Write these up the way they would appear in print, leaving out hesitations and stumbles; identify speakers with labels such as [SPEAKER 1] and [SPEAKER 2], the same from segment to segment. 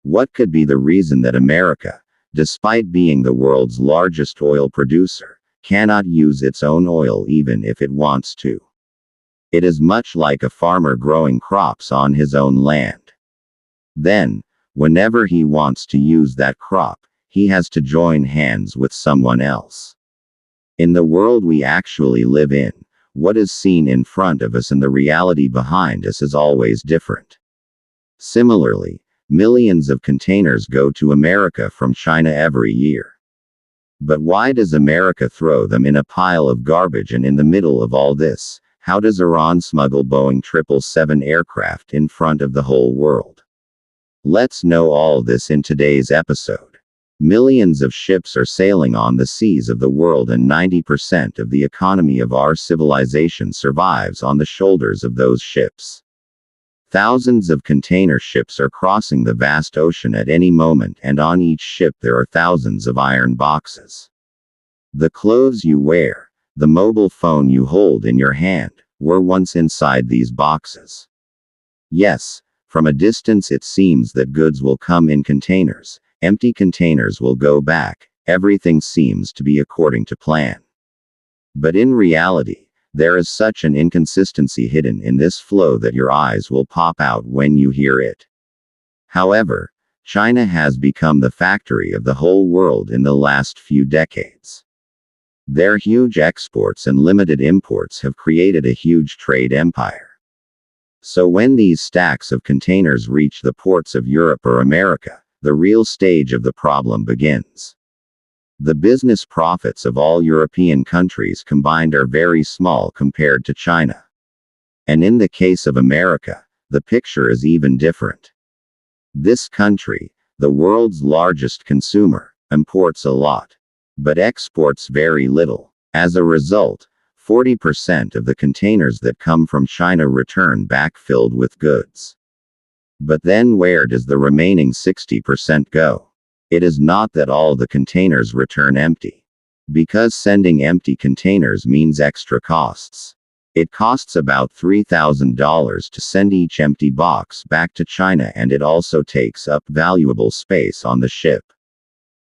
[SPEAKER 1] What could be the reason that America, despite being the world's largest oil producer, cannot use its own oil even if it wants to? It is much like a farmer growing crops on his own land. Then, whenever he wants to use that crop, he has to join hands with someone else. In the world we actually live in, what is seen in front of us and the reality behind us is always different. Similarly, millions of containers go to America from China every year. But why does America throw them in a pile of garbage? And in the middle of all this, how does Iran smuggle Boeing 777 aircraft in front of the whole world? Let's know all this in today's episode. Millions of ships are sailing on the seas of the world, and 90% of the economy of our civilization survives on the shoulders of those ships. Thousands of container ships are crossing the vast ocean at any moment, and on each ship there are thousands of iron boxes. The clothes you wear, the mobile phone you hold in your hand, were once inside these boxes. Yes, from a distance it seems that goods will come in containers, empty containers will go back, everything seems to be according to plan. But in reality, there is such an inconsistency hidden in this flow that your eyes will pop out when you hear it. However, China has become the factory of the whole world in the last few decades. Their huge exports and limited imports have created a huge trade empire. So when these stacks of containers reach the ports of Europe or America, the real stage of the problem begins. The business profits of all European countries combined are very small compared to China. And in the case of America, the picture is even different. This country, the world's largest consumer, imports a lot, but exports very little. As a result, 40% of the containers that come from China return back filled with goods. But then where does the remaining 60% go? It is not that all the containers return empty. Because sending empty containers means extra costs. It costs about $3,000 to send each empty box back to China, and it also takes up valuable space on the ship.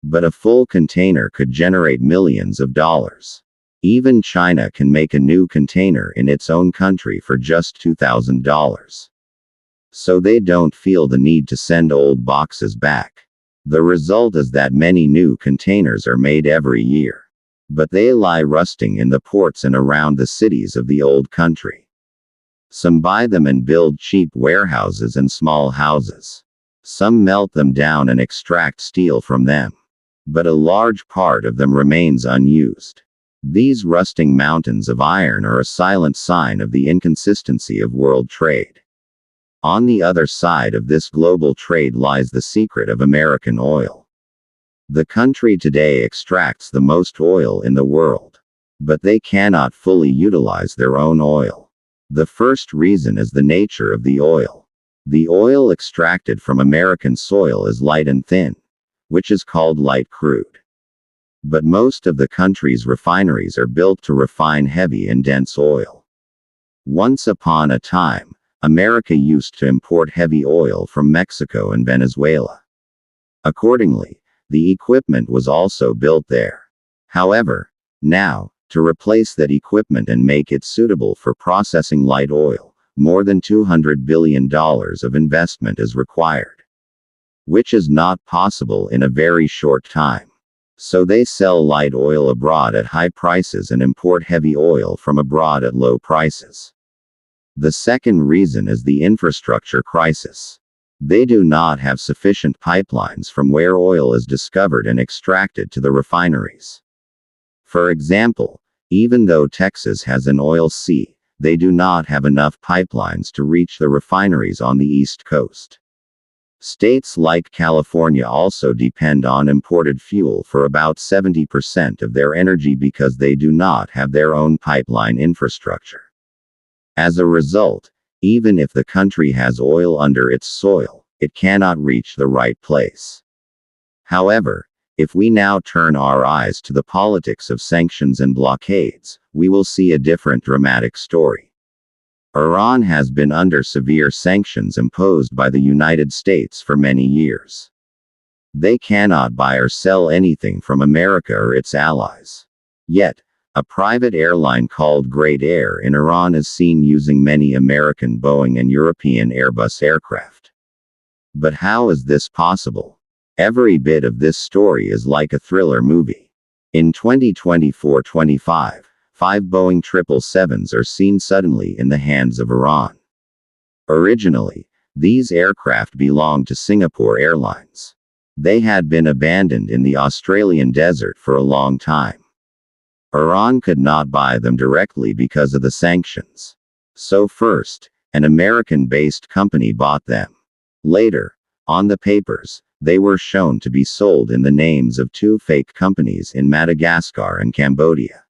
[SPEAKER 1] But a full container could generate millions of dollars. Even China can make a new container in its own country for just $2,000. So they don't feel the need to send old boxes back. The result is that many new containers are made every year. But they lie rusting in the ports and around the cities of the old country. Some buy them and build cheap warehouses and small houses. Some melt them down and extract steel from them. But a large part of them remains unused. These rusting mountains of iron are a silent sign of the inconsistency of world trade. On the other side of this global trade lies the secret of American oil. The country today extracts the most oil in the world. But they cannot fully utilize their own oil. The first reason is the nature of the oil. The oil extracted from American soil is light and thin, which is called light crude. But most of the country's refineries are built to refine heavy and dense oil. Once upon a time, America used to import heavy oil from Mexico and Venezuela. Accordingly, the equipment was also built there. However, now, to replace that equipment and make it suitable for processing light oil, more than $200 billion of investment is required. Which is not possible in a very short time. So they sell light oil abroad at high prices and import heavy oil from abroad at low prices. The second reason is the infrastructure crisis. They do not have sufficient pipelines from where oil is discovered and extracted to the refineries. For example, even though Texas has an oil sea, they do not have enough pipelines to reach the refineries on the East Coast. States like California also depend on imported fuel for about 70% of their energy because they do not have their own pipeline infrastructure. As a result, even if the country has oil under its soil, it cannot reach the right place. However, if we now turn our eyes to the politics of sanctions and blockades, we will see a different dramatic story. Iran has been under severe sanctions imposed by the United States for many years. They cannot buy or sell anything from America or its allies. Yet, a private airline called Great Air in Iran is seen using many American Boeing and European Airbus aircraft. But how is this possible? Every bit of this story is like a thriller movie. In 2024-25, 5 Boeing 777s are seen suddenly in the hands of Iran. Originally, these aircraft belonged to Singapore Airlines. They had been abandoned in the Australian desert for a long time. Iran could not buy them directly because of the sanctions. So first, an American-based company bought them. Later, on the papers, they were shown to be sold in the names of 2 fake companies in Madagascar and Cambodia.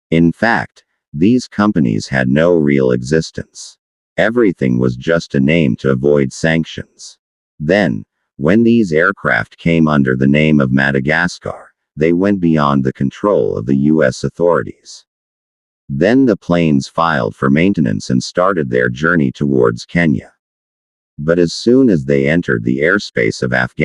[SPEAKER 1] In fact, these companies had no real existence. Everything was just a name to avoid sanctions. Then, when these aircraft came under the name of Madagascar, they went beyond the control of the U.S. authorities. Then the planes filed for maintenance and started their journey towards Kenya. But as soon as they entered the airspace of Afghanistan,